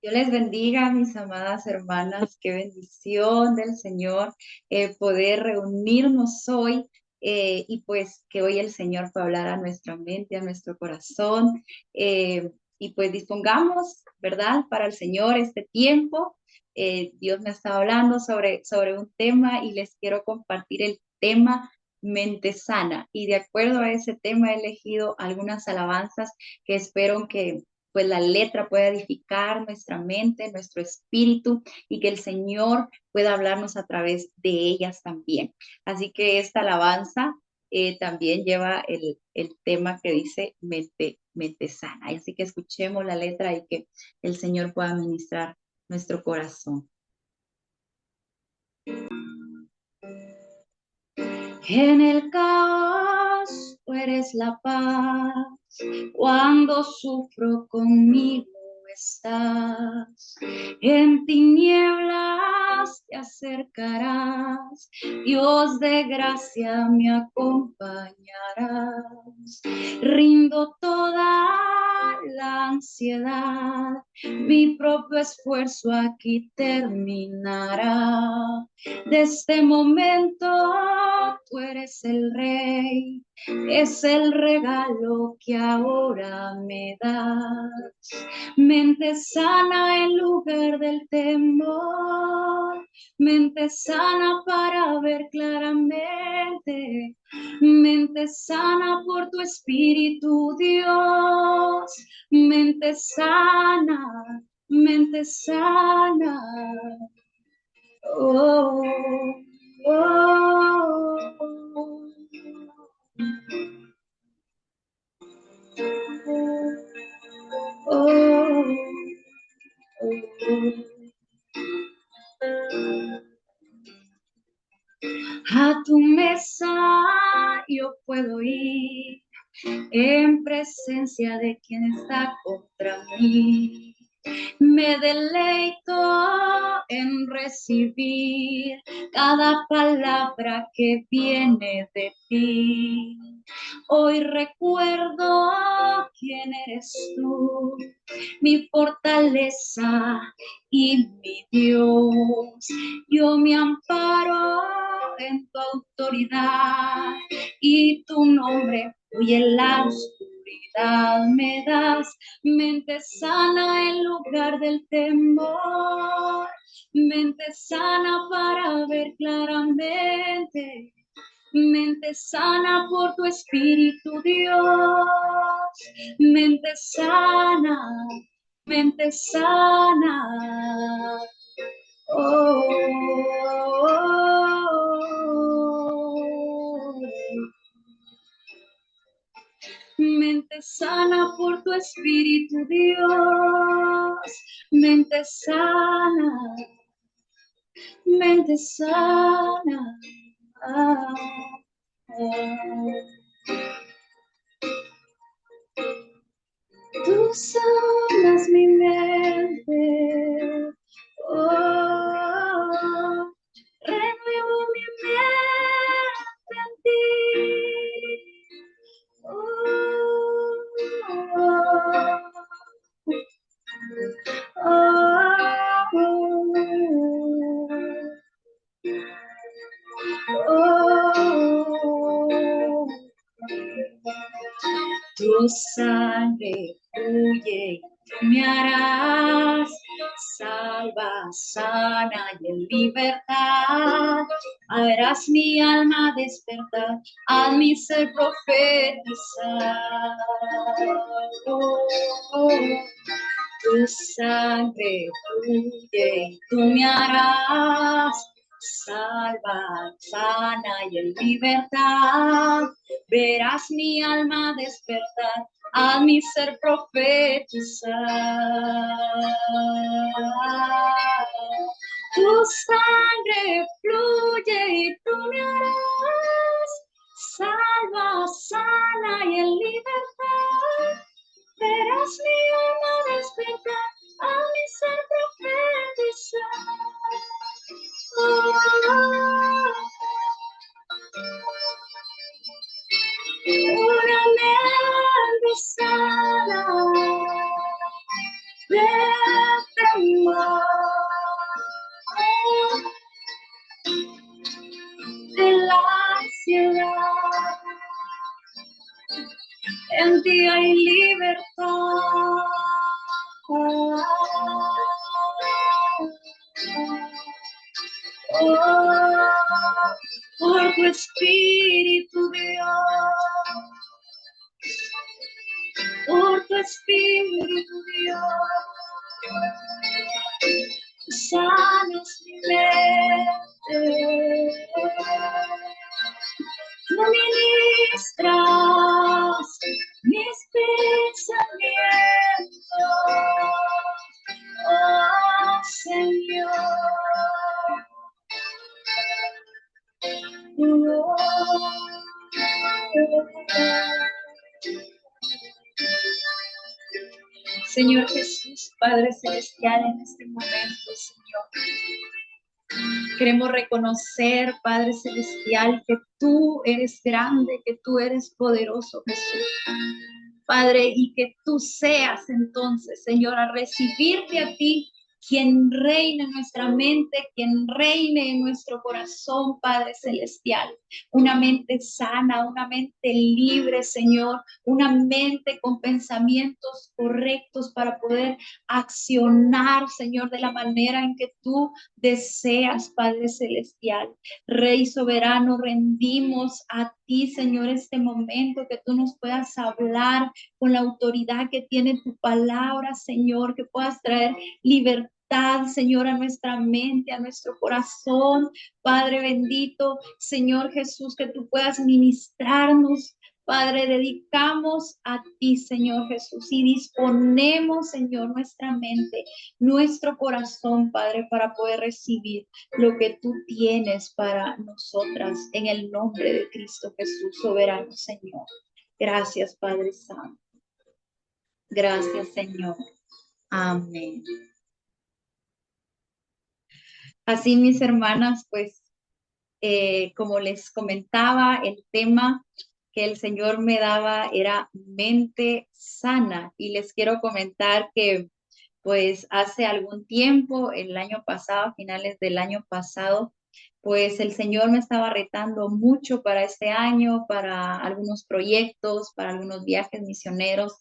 Dios les bendiga, mis amadas hermanas. Qué bendición del Señor poder reunirnos hoy y pues que hoy el Señor pueda hablar a nuestra mente, a nuestro corazón y pues dispongamos, ¿verdad? Para el Señor este tiempo. Dios me está hablando sobre un tema y les quiero compartir el tema mente sana. Y de acuerdo a ese tema he elegido algunas alabanzas que espero que pues la letra pueda edificar nuestra mente, nuestro espíritu y que el Señor pueda hablarnos a través de ellas también. Así que esta alabanza también lleva el tema que dice mente sana. Así que escuchemos la letra y que el Señor pueda ministrar nuestro corazón. En el caos tú eres la paz, cuando sufro conmigo estás. En tinieblas te acercarás, Dios de gracia me acompañarás. Rindo toda la ansiedad, mi propio esfuerzo aquí terminará. De este momento tú eres el rey, es el regalo que ahora me das. Mente sana en lugar del temor, mente sana para ver claramente, mente sana por tu espíritu, Dios, mente sana, mente sana. Oh, oh, oh, a tu mesa yo puedo ir en presencia de quien está contra mí. Me deleito en recibir cada palabra que viene de ti. Hoy recuerdo quién eres tú, mi fortaleza y mi Dios. Yo me amparo en tu autoridad y tu nombre hoy en la oscuridad me das. Mente sana en lugar del temor, mente sana para ver claramente, mente sana por tu espíritu, Dios, mente sana, mente sana. Oh, oh, oh. Mente sana por tu espíritu, Dios, mente sana, mente sana. Ah, ah. Tú sanas mi mente, oh, renuevo mi mente en ti. Oh, tu sangre fluye y tú me harás salva, sana y en libertad. Harás mi alma despertar, a mi ser profetizar. Oh, oh. Tu sangre fluye y tú me harás salva, sana y en libertad. Verás mi alma despertar, a mi ser profetizar. Tu sangre fluye y tú me harás salva, sana y en libertad. Verás mi alma despertar, a mi ser profetizar. Una mente sana, mente En ti hay libertad. Oh, por tu Espíritu, Dios, por tu Espíritu, Dios, sanas mi mente, tú ministras mis pensamientos, oh Señor. Señor Jesús, Padre Celestial, en este momento, Señor, queremos reconocer, Padre Celestial, que tú eres grande, que tú eres poderoso, Jesús. Padre, y que tú seas entonces, Señor, a recibirte a ti, quien reine en nuestra mente, quien reine en nuestro corazón, Padre Celestial. Una mente sana, una mente libre, Señor, una mente con pensamientos correctos para poder accionar, Señor, de la manera en que tú deseas, Padre Celestial. Rey soberano, rendimos a ti, Señor, este momento, que tú nos puedas hablar con la autoridad que tiene tu palabra, Señor, que puedas traer libertad, Señor, a nuestra mente, a nuestro corazón. Padre bendito, Señor Jesús, que tú puedas ministrarnos. Padre, dedicamos a ti, Señor Jesús, y disponemos, Señor, nuestra mente, nuestro corazón, Padre, para poder recibir lo que tú tienes para nosotras en el nombre de Cristo Jesús, soberano Señor. Gracias, Padre Santo. Gracias, Señor. Amén. Así, mis hermanas, pues, como les comentaba, el tema que el Señor me daba era mente sana. Y les quiero comentar que, pues, hace algún tiempo, el año pasado, a finales del año pasado, pues el Señor me estaba retando mucho para este año, para algunos proyectos, para algunos viajes misioneros.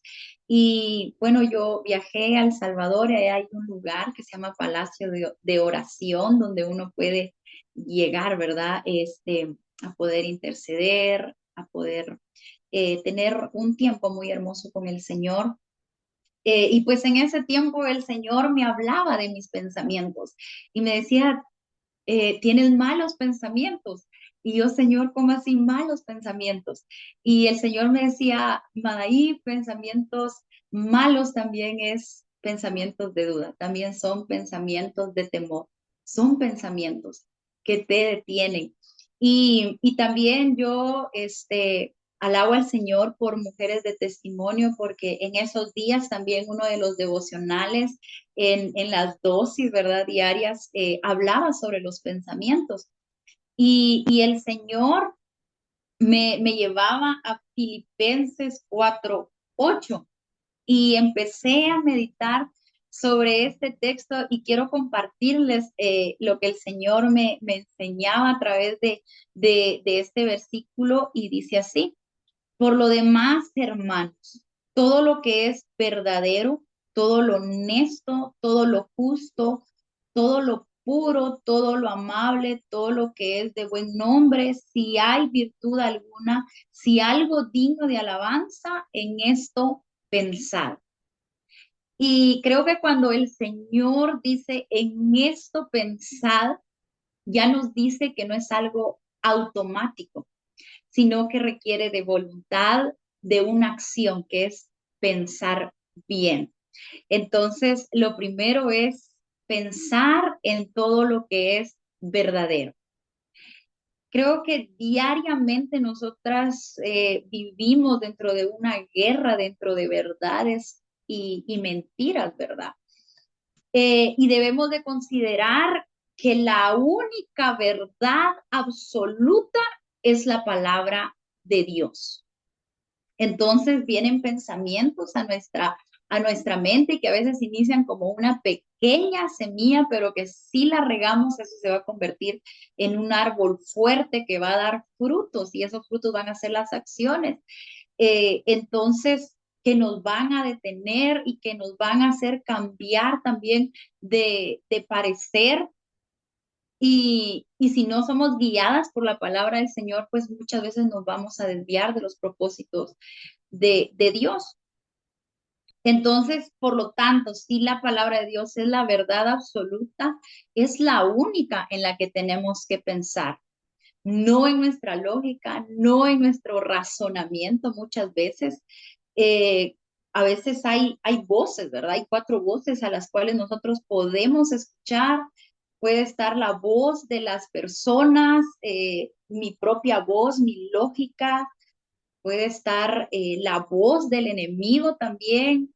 Y bueno, yo viajé a El Salvador y ahí hay un lugar que se llama Palacio de Oración, donde uno puede llegar, ¿verdad? A poder interceder, a poder tener un tiempo muy hermoso con el Señor. Y pues en ese tiempo el Señor me hablaba de mis pensamientos y me decía, tienes malos pensamientos. Y yo, Señor, ¿cómo así malos pensamientos? Y el Señor me decía, Madaí, pensamientos malos también es pensamientos de duda, también son pensamientos de temor, son pensamientos que te detienen. Y también yo, alabo al Señor por mujeres de testimonio, porque en esos días también uno de los devocionales en las dosis, ¿verdad? Diarias, hablaba sobre los pensamientos. Y el Señor me llevaba a Filipenses 4:8 y empecé a meditar sobre este texto y quiero compartirles lo que el Señor me enseñaba a través de este versículo y dice así. Por lo demás, hermanos, todo lo que es verdadero, todo lo honesto, todo lo justo, todo lo puro, todo lo amable, todo lo que es de buen nombre, si hay virtud alguna, si algo digno de alabanza, en esto pensad. Y creo que cuando el Señor dice en esto pensad, ya nos dice que no es algo automático, sino que requiere de voluntad, de una acción, que es pensar bien. Entonces, lo primero es pensar en todo lo que es verdadero. Creo que diariamente nosotras vivimos dentro de una guerra, dentro de verdades y mentiras, ¿verdad? Y debemos de considerar que la única verdad absoluta es la palabra de Dios. Entonces vienen pensamientos a nuestra mente que a veces inician como una pequeña semilla, pero que si la regamos, eso se va a convertir en un árbol fuerte que va a dar frutos y esos frutos van a ser las acciones. Entonces, que nos van a detener y que nos van a hacer cambiar también de parecer. Y si no somos guiadas por la palabra del Señor, pues muchas veces nos vamos a desviar de los propósitos de Dios. Entonces, por lo tanto, si la palabra de Dios es la verdad absoluta, es la única en la que tenemos que pensar, no en nuestra lógica, no en nuestro razonamiento muchas veces. Eh, a veces hay voces, ¿verdad? Hay cuatro voces a las cuales nosotros podemos escuchar. Puede estar la voz de las personas, mi propia voz, mi lógica, puede estar la voz del enemigo también,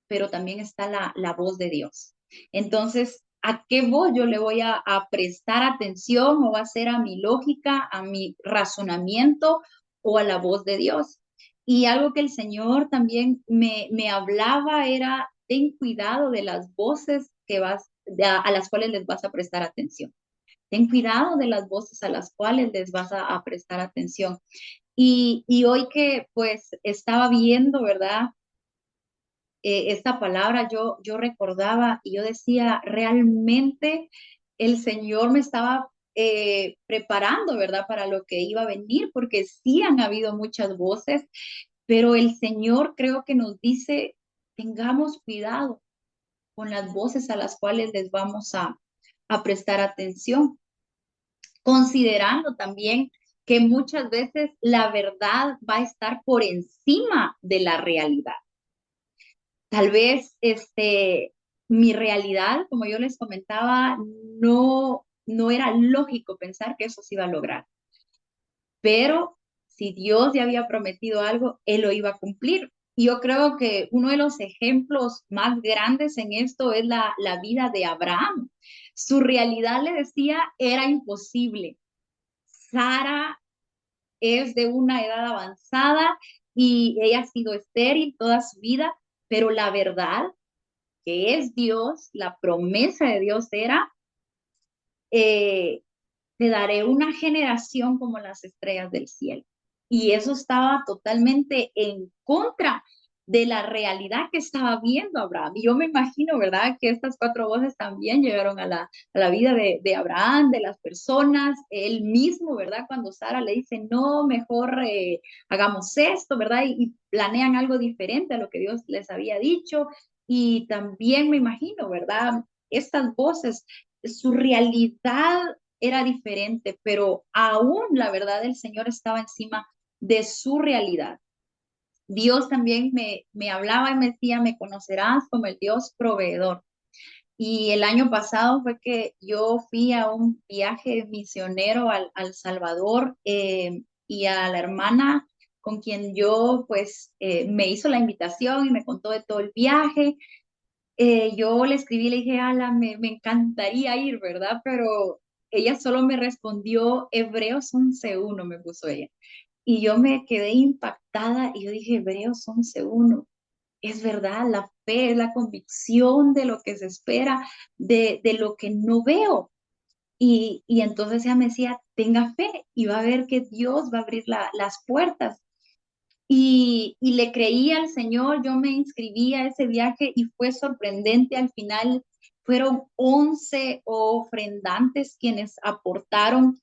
pero también está la voz de Dios. Entonces, ¿a qué voz yo le voy a prestar atención? ¿O va a ser a mi lógica, a mi razonamiento o a la voz de Dios? Y algo que el Señor también me hablaba era, ten cuidado de las voces a las cuales les vas a prestar atención. Ten cuidado de las voces a las cuales les vas a prestar atención. Y hoy que pues estaba viendo, ¿verdad? Esta palabra yo recordaba y yo decía, realmente el Señor me estaba preparando, ¿verdad? Para lo que iba a venir, porque sí han habido muchas voces, pero el Señor creo que nos dice, tengamos cuidado con las voces a las cuales les vamos a prestar atención, considerando también que muchas veces la verdad va a estar por encima de la realidad. Tal vez mi realidad, como yo les comentaba, no era lógico pensar que eso se iba a lograr. Pero si Dios ya había prometido algo, Él lo iba a cumplir. Y yo creo que uno de los ejemplos más grandes en esto es la vida de Abraham. Su realidad le decía era imposible. Sara es de una edad avanzada y ella ha sido estéril toda su vida, pero la verdad que es Dios, la promesa de Dios era, eh, te daré una generación como las estrellas del cielo. Y eso estaba totalmente en contra de la realidad que estaba viendo Abraham. Y yo me imagino, ¿verdad?, que estas cuatro voces también llegaron a la vida de Abraham, de las personas, él mismo, ¿verdad? Cuando Sara le dice, no, mejor hagamos esto, ¿verdad? Y planean algo diferente a lo que Dios les había dicho. Y también me imagino, ¿verdad? Estas voces, su realidad era diferente, pero aún la verdad del Señor estaba encima de su realidad. Dios también me hablaba y me decía, me conocerás como el Dios proveedor. Y el año pasado fue que yo fui a un viaje misionero al Salvador, y a la hermana con quien yo pues me hizo la invitación y me contó de todo el viaje. Yo le escribí, le dije, Ala, me encantaría ir, ¿verdad? Pero ella solo me respondió Hebreos 11:1, me puso ella. Y yo me quedé impactada y yo dije, Hebreos 11:1, es verdad, la fe es la convicción de lo que se espera, de lo que no veo. Y entonces ella me decía, tenga fe y va a ver que Dios va a abrir las puertas. Y le creí al Señor, yo me inscribí a ese viaje y fue sorprendente. Al final fueron 11 ofrendantes quienes aportaron,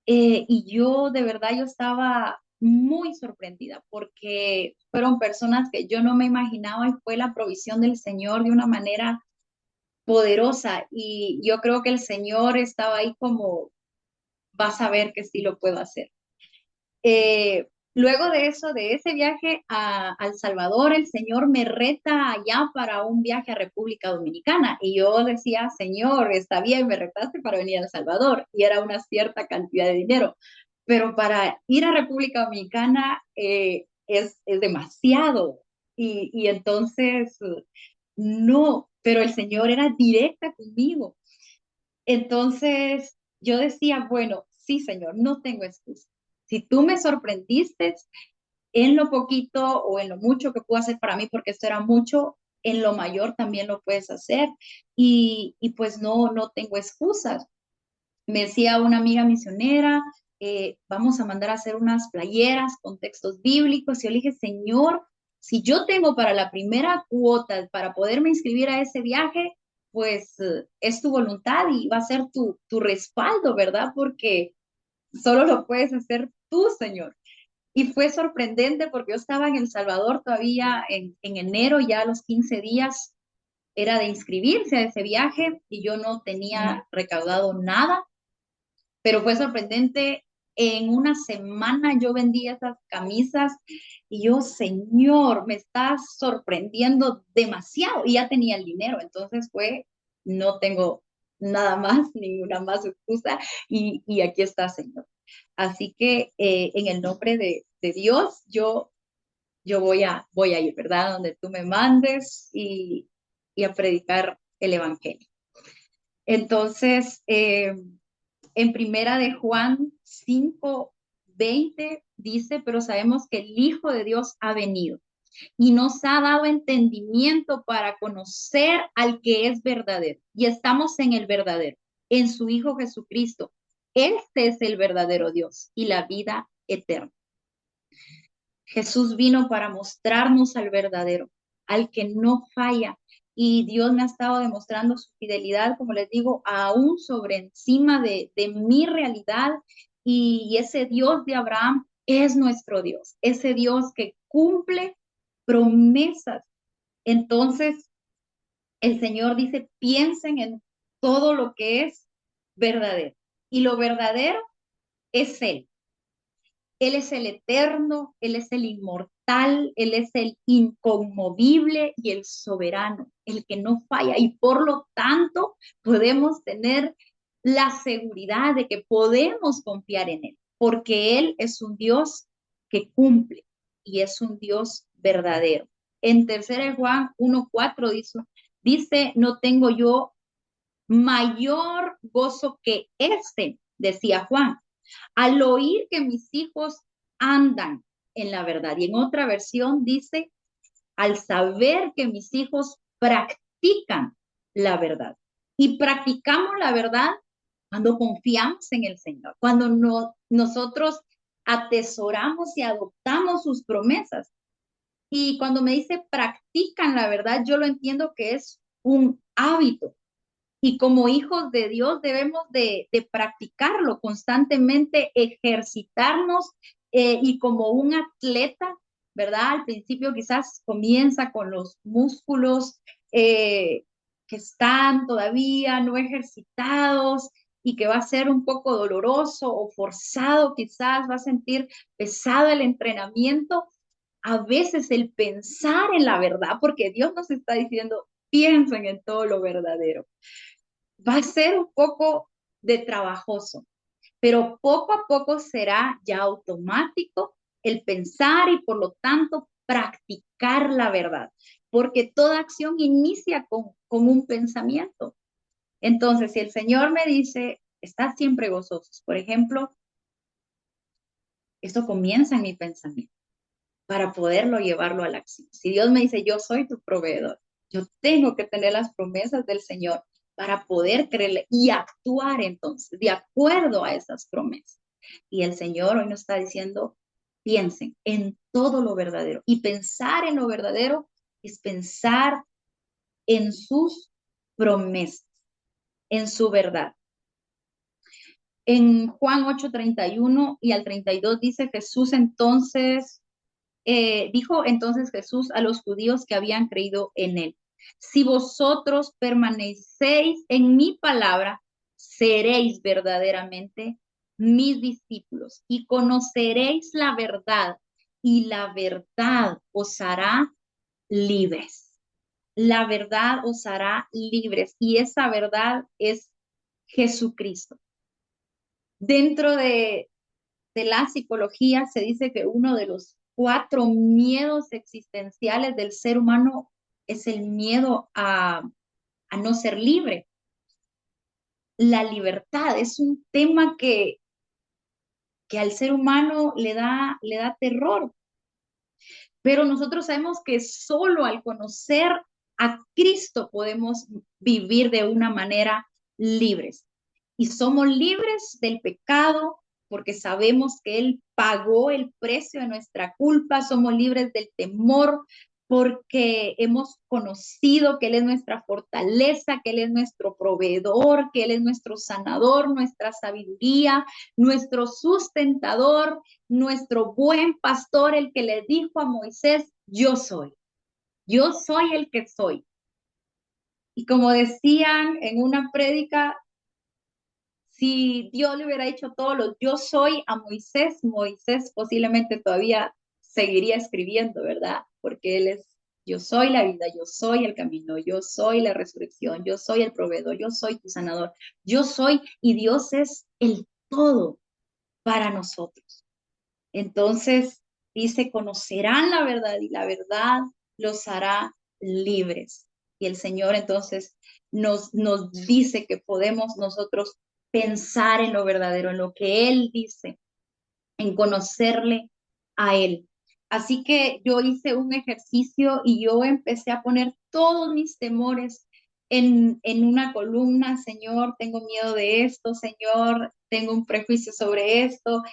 y yo de verdad yo estaba muy sorprendida porque fueron personas que yo no me imaginaba y fue la provisión del Señor de una manera poderosa. Y yo creo que el Señor estaba ahí como, vas a ver que sí lo puedo hacer. Luego de eso, de ese viaje a El Salvador, el Señor me reta allá para un viaje a República Dominicana. Y yo decía, Señor, está bien, me retaste para venir a El Salvador. Y era una cierta cantidad de dinero. Pero para ir a República Dominicana es demasiado. Y entonces, no, pero el Señor era directa conmigo. Entonces yo decía, bueno, sí, Señor, no tengo excusa. Si tú me sorprendiste en lo poquito o en lo mucho que puedo hacer para mí, porque esto era mucho, en lo mayor también lo puedes hacer. Y pues no tengo excusas. Me decía una amiga misionera, vamos a mandar a hacer unas playeras con textos bíblicos. Y yo le dije, Señor, si yo tengo para la primera cuota, para poderme inscribir a ese viaje, pues es tu voluntad y va a ser tu respaldo, ¿verdad? Porque solo lo puedes hacer tú, Señor. Y fue sorprendente porque yo estaba en El Salvador todavía en enero, ya a los 15 días era de inscribirse a ese viaje y yo no tenía recaudado nada, pero fue sorprendente. En una semana yo vendí esas camisas y yo, Señor, me estás sorprendiendo demasiado y ya tenía el dinero, entonces no tengo nada más, ninguna más excusa y aquí está, Señor. Así que en el nombre de Dios, yo voy a ir, ¿verdad? Donde tú me mandes y a predicar el Evangelio. Entonces, en primera de Juan 5:20 dice, pero sabemos que el Hijo de Dios ha venido y nos ha dado entendimiento para conocer al que es verdadero. Y estamos en el verdadero, en su Hijo Jesucristo. Este es el verdadero Dios y la vida eterna. Jesús vino para mostrarnos al verdadero, al que no falla. Y Dios me ha estado demostrando su fidelidad, como les digo, aún sobre encima de mi realidad. Y ese Dios de Abraham es nuestro Dios, ese Dios que cumple promesas. Entonces, el Señor dice, piensen en todo lo que es verdadero. Y lo verdadero es Él. Él es el eterno, Él es el inmortal, Él es el inconmovible y el soberano, el que no falla. Y por lo tanto podemos tener la seguridad de que podemos confiar en Él, porque Él es un Dios que cumple y es un Dios verdadero. En 3 Juan 1:4 dice, no tengo yo mayor gozo que este, decía Juan, al oír que mis hijos andan en la verdad. Y en otra versión dice, al saber que mis hijos practican la verdad. Y practicamos la verdad cuando confiamos en el Señor, cuando nosotros atesoramos y adoptamos sus promesas. Y cuando me dice practican la verdad, yo lo entiendo que es un hábito, y como hijos de Dios debemos de practicarlo constantemente, ejercitarnos y como un atleta, ¿verdad? Al principio quizás comienza con los músculos que están todavía no ejercitados y que va a ser un poco doloroso o forzado, quizás va a sentir pesado el entrenamiento. A veces el pensar en la verdad, porque Dios nos está diciendo, piensen en todo lo verdadero, va a ser un poco de trabajoso, pero poco a poco será ya automático el pensar y por lo tanto practicar la verdad, porque toda acción inicia con un pensamiento. Entonces, si el Señor me dice, está siempre gozosos, por ejemplo, eso comienza en mi pensamiento para poderlo llevarlo a la acción. Si Dios me dice, yo soy tu proveedor, yo tengo que tener las promesas del Señor para poder creerle y actuar entonces de acuerdo a esas promesas. Y el Señor hoy nos está diciendo, piensen en todo lo verdadero. Y pensar en lo verdadero es pensar en sus promesas, en su verdad. En Juan 8:31 y al 32 dice Jesús entonces dijo entonces Jesús a los judíos que habían creído en él, si vosotros permanecéis en mi palabra, seréis verdaderamente mis discípulos y conoceréis la verdad y la verdad os hará libres. La verdad os hará libres y esa verdad es Jesucristo. Dentro de la psicología se dice que uno de los 4 miedos existenciales del ser humano es el miedo a no ser libre. La libertad es un tema que al ser humano le da terror, pero nosotros sabemos que solo al conocer a Cristo podemos vivir de una manera libres. Y somos libres del pecado, porque sabemos que Él pagó el precio de nuestra culpa, somos libres del temor, porque hemos conocido que Él es nuestra fortaleza, que Él es nuestro proveedor, que Él es nuestro sanador, nuestra sabiduría, nuestro sustentador, nuestro buen pastor, el que le dijo a Moisés, yo soy el que soy. Y como decían en una prédica, si Dios le hubiera dicho todos los yo soy a Moisés, Moisés posiblemente todavía seguiría escribiendo, ¿verdad? Porque él es, yo soy la vida, yo soy el camino, yo soy la resurrección, yo soy el proveedor, yo soy tu sanador, yo soy, y Dios es el todo para nosotros. Entonces, dice, conocerán la verdad y la verdad los hará libres. Y el Señor entonces nos dice que podemos nosotros pensar en lo verdadero, en lo que Él dice, en conocerle a Él. Así que yo hice un ejercicio y yo empecé a poner todos mis temores en una columna. Señor, tengo miedo de esto, Señor, tengo un prejuicio sobre esto,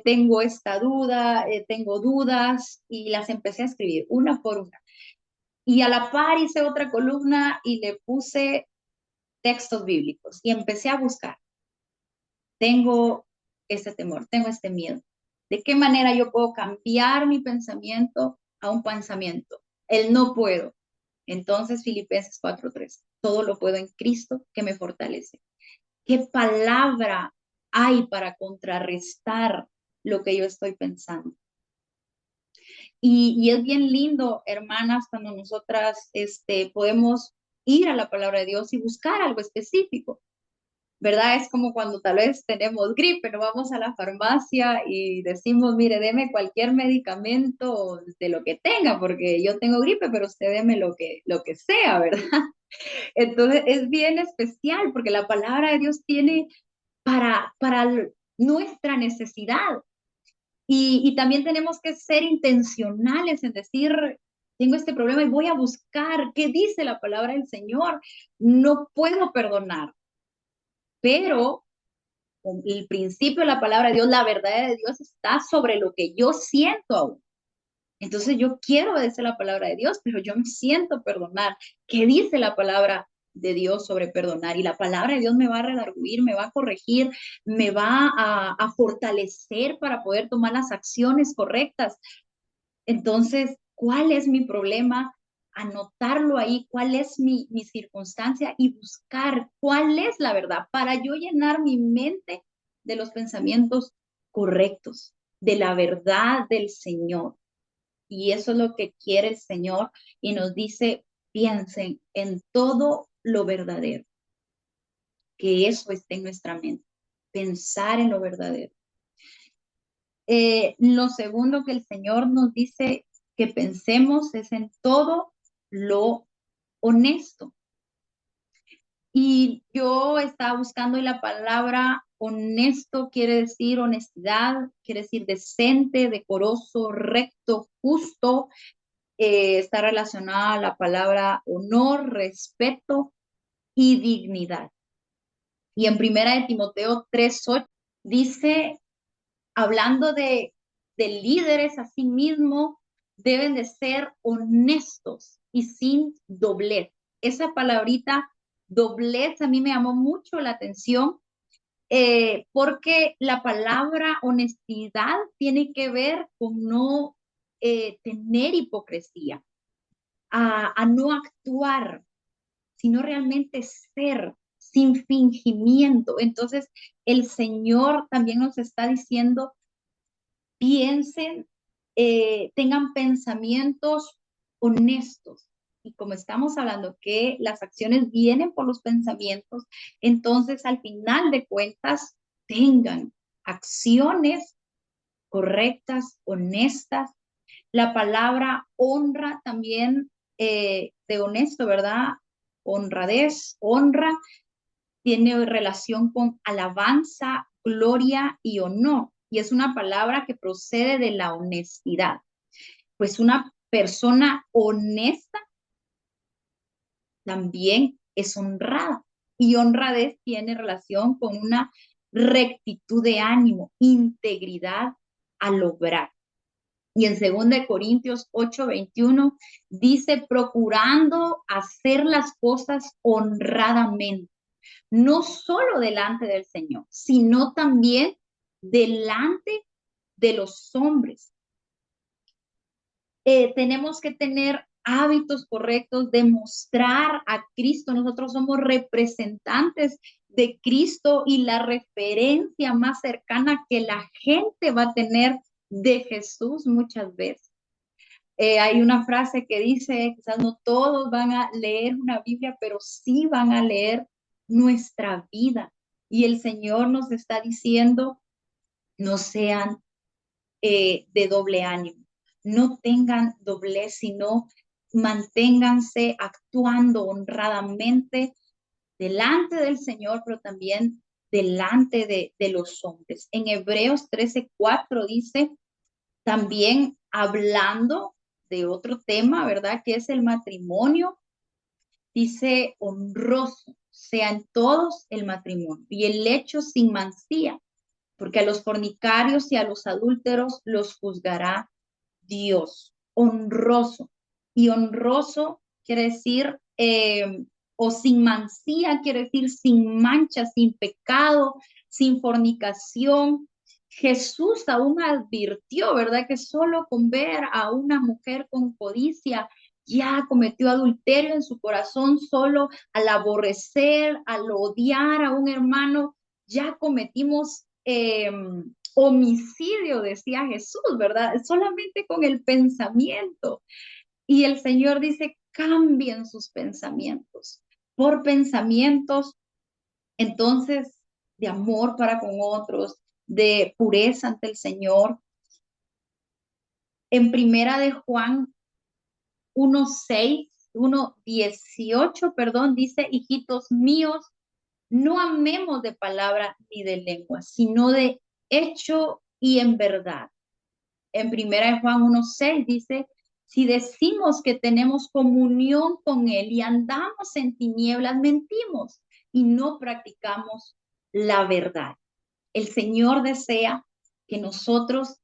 tengo esta duda, tengo dudas, y las empecé a escribir una por una. Y a la par hice otra columna y le puse textos bíblicos y empecé a buscar. Tengo este temor, tengo este miedo. ¿De qué manera yo puedo cambiar mi pensamiento a un pensamiento? El no puedo. Entonces, Filipenses 4:3, todo lo puedo en Cristo que me fortalece. ¿Qué palabra hay para contrarrestar lo que yo estoy pensando? Y es bien lindo, hermanas, cuando nosotras podemos ir a la palabra de Dios y buscar algo específico. ¿Verdad? Es como cuando tal vez tenemos gripe, no vamos a la farmacia y decimos, mire, deme cualquier medicamento de lo que tenga, porque yo tengo gripe, pero usted deme lo que sea, ¿verdad? Entonces es bien especial porque la palabra de Dios tiene para nuestra necesidad. Y también tenemos que ser intencionales en decir, tengo este problema y voy a buscar qué dice la palabra del Señor. No puedo perdonar, pero el principio de la palabra de Dios, la verdad de Dios está sobre lo que yo siento aún. Entonces yo quiero obedecer la palabra de Dios, pero yo no siento perdonar. ¿Qué dice la palabra de Dios sobre perdonar? Y la palabra de Dios me va a redarguir, me va a corregir, me va a fortalecer para poder tomar las acciones correctas. Entonces, ¿cuál es mi problema? Anotarlo ahí, cuál es mi circunstancia y buscar cuál es la verdad para yo llenar mi mente de los pensamientos correctos, de la verdad del Señor. Y eso es lo que quiere el Señor y nos dice, piensen en todo lo verdadero, que eso esté en nuestra mente, pensar en lo verdadero. Lo segundo que el Señor nos dice que pensemos es en todo lo honesto. Y yo estaba buscando la palabra honesto, quiere decir honestidad, quiere decir decente, decoroso, recto, justo. Está relacionada a la palabra honor, respeto y dignidad. Y en primera de Timoteo 3:8 dice, hablando de líderes, así mismo deben de ser honestos y sin doblez. Esa palabrita doblez a mí me llamó mucho la atención, porque la palabra honestidad tiene que ver con no tener hipocresía, a no actuar, sino realmente ser sin fingimiento. Entonces, el Señor también nos está diciendo, piensen, tengan pensamientos honestos. Y como estamos hablando que las acciones vienen por los pensamientos, entonces al final de cuentas tengan acciones correctas, honestas. La palabra honra también, de honesto, ¿verdad? Honradez, honra, tiene relación con alabanza, gloria y honor. Y es una palabra que procede de la honestidad. Pues una persona honesta también es honrada. Y honradez tiene relación con una rectitud de ánimo, integridad al obrar. Y en 2 Corintios 8:21 dice, procurando hacer las cosas honradamente, no solo delante del Señor, sino también delante de los hombres. Tenemos que tener hábitos correctos de mostrar a Cristo. Nosotros somos representantes de Cristo y la referencia más cercana que la gente va a tener de Jesús muchas veces. Hay una frase que dice, quizás no todos van a leer una Biblia, pero sí van a leer nuestra vida. Y el Señor nos está diciendo, no sean de doble ánimo, no tengan doblez, sino manténganse actuando honradamente delante del Señor, pero también delante de los hombres. En Hebreos 13:4 dice, también hablando de otro tema, ¿verdad? Que es el matrimonio, dice honroso, sean todos el matrimonio y el lecho sin mancilla, porque a los fornicarios y a los adúlteros los juzgará Dios. Honroso. Y honroso quiere decir, o sin mancilla, quiere decir sin mancha, sin pecado, sin fornicación. Jesús aún advirtió, ¿verdad? Que solo con ver a una mujer con codicia ya cometió adulterio en su corazón, solo al aborrecer, al odiar a un hermano, ya cometimos homicidio, decía Jesús, ¿verdad? Solamente con el pensamiento. Y el Señor dice, cambien sus pensamientos por pensamientos, entonces, de amor para con otros, de pureza ante el Señor. En primera de Juan 1:6, 1:18, perdón, dice, hijitos míos, no amemos de palabra ni de lengua, sino de hecho y en verdad. En primera de Juan 1:6 dice, si decimos que tenemos comunión con Él y andamos en tinieblas, mentimos y no practicamos la verdad. El Señor desea que nosotros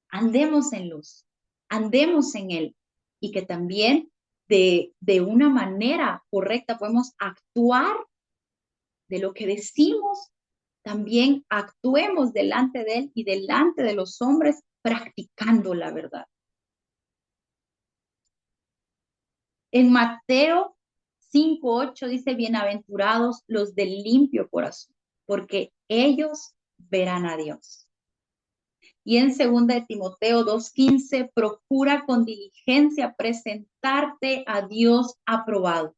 andemos en luz, andemos en Él y que también de una manera correcta podemos actuar de lo que decimos, también actuemos delante de Él y delante de los hombres practicando la verdad. En Mateo 5:8 dice, bienaventurados los de limpio corazón, porque ellos verán a Dios. Y en 2 Timoteo 2:15, procura con diligencia presentarte a Dios aprobado,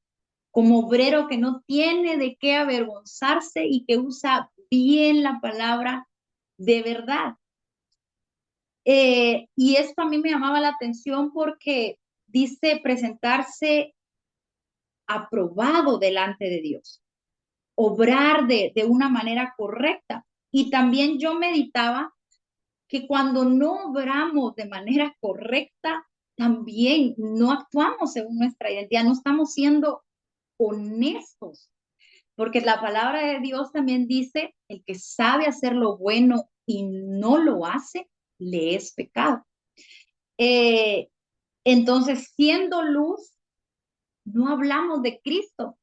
como obrero que no tiene de qué avergonzarse y que usa bien la palabra de verdad. Y esto a mí me llamaba la atención porque dice presentarse aprobado delante de Dios, obrar de una manera correcta. Y también yo meditaba que cuando no obramos de manera correcta, también no actuamos según nuestra identidad, no estamos siendo honestos, porque la palabra de Dios también dice, el que sabe hacer lo bueno y no lo hace, le es pecado. Entonces, siendo luz, no hablamos de Cristo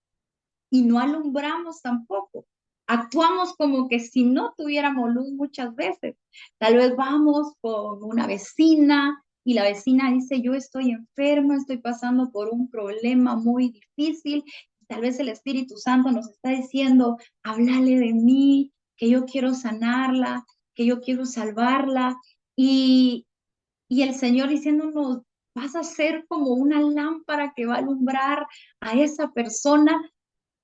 y no alumbramos tampoco. Actuamos como que si no tuviéramos luz muchas veces. Tal vez vamos con una vecina y la vecina dice, yo estoy enferma, estoy pasando por un problema muy difícil. Tal vez el Espíritu Santo nos está diciendo, háblale de mí, que yo quiero sanarla, que yo quiero salvarla. Y el Señor diciéndonos, vas a ser como una lámpara que va a alumbrar a esa persona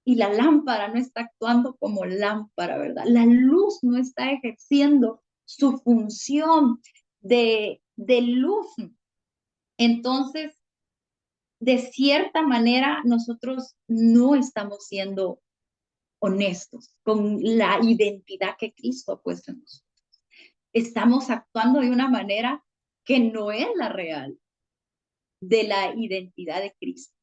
y la lámpara no está actuando como lámpara, ¿verdad? La luz no está ejerciendo su función de luz. Entonces, de cierta manera, nosotros no estamos siendo honestos con la identidad que Cristo ha puesto en nosotros. Estamos actuando de una manera que no es la real de la identidad de Cristo.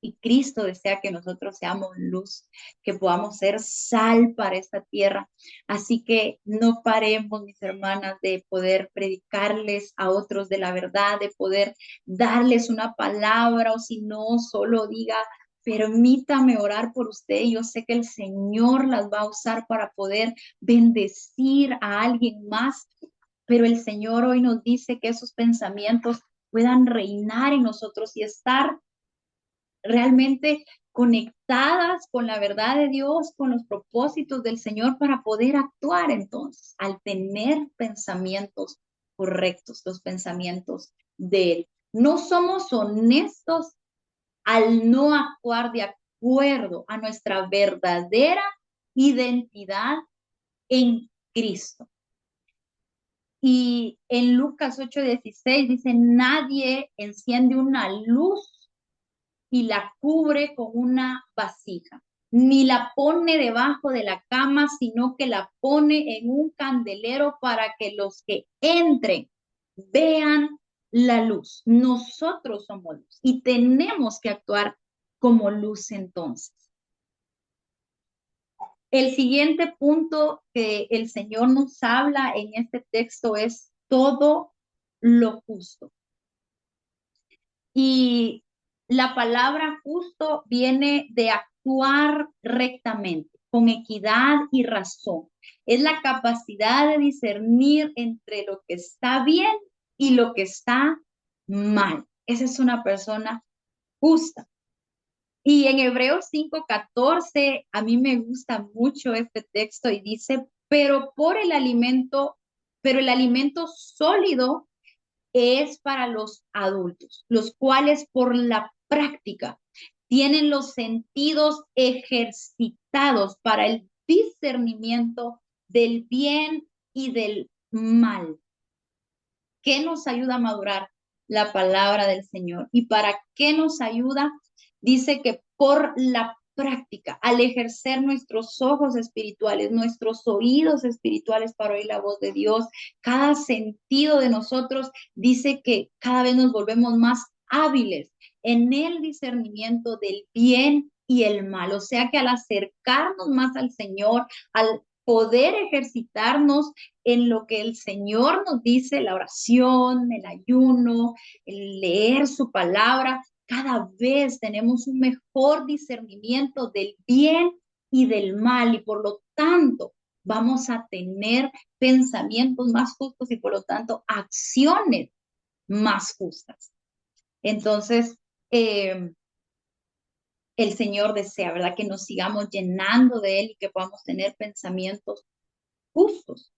Y Cristo desea que nosotros seamos luz, que podamos ser sal para esta tierra. Así que no paremos, mis hermanas, de poder predicarles a otros de la verdad, de poder darles una palabra, o si no, solo diga, permítame orar por usted. Yo sé que el Señor las va a usar para poder bendecir a alguien más, pero el Señor hoy nos dice que esos pensamientos puedan reinar en nosotros y estar realmente conectadas con la verdad de Dios, con los propósitos del Señor para poder actuar entonces, al tener pensamientos correctos, los pensamientos de Él. No somos honestos al no actuar de acuerdo a nuestra verdadera identidad en Cristo. Y en Lucas 8:16 dice, nadie enciende una luz y la cubre con una vasija, ni la pone debajo de la cama, sino que la pone en un candelero para que los que entren vean la luz. Nosotros somos luz y tenemos que actuar como luz entonces. El siguiente punto que el Señor nos habla en este texto es todo lo justo. Y la palabra justo viene de actuar rectamente, con equidad y razón. Es la capacidad de discernir entre lo que está bien y lo que está mal. Esa es una persona justa. Y en Hebreos 5:14, a mí me gusta mucho este texto y dice, pero el alimento sólido es para los adultos, los cuales por la práctica tienen los sentidos ejercitados para el discernimiento del bien y del mal. ¿Qué nos ayuda a madurar? La palabra del Señor. ¿Y para qué nos ayuda? Dice que por la práctica, al ejercer nuestros ojos espirituales, nuestros oídos espirituales para oír la voz de Dios, cada sentido de nosotros dice que cada vez nos volvemos más hábiles en el discernimiento del bien y el mal. O sea que al acercarnos más al Señor, al poder ejercitarnos en lo que el Señor nos dice, la oración, el ayuno, el leer su palabra, cada vez tenemos un mejor discernimiento del bien y del mal y por lo tanto vamos a tener pensamientos más justos y por lo tanto acciones más justas. Entonces, el Señor desea, ¿verdad? Que nos sigamos llenando de Él y que podamos tener pensamientos justos.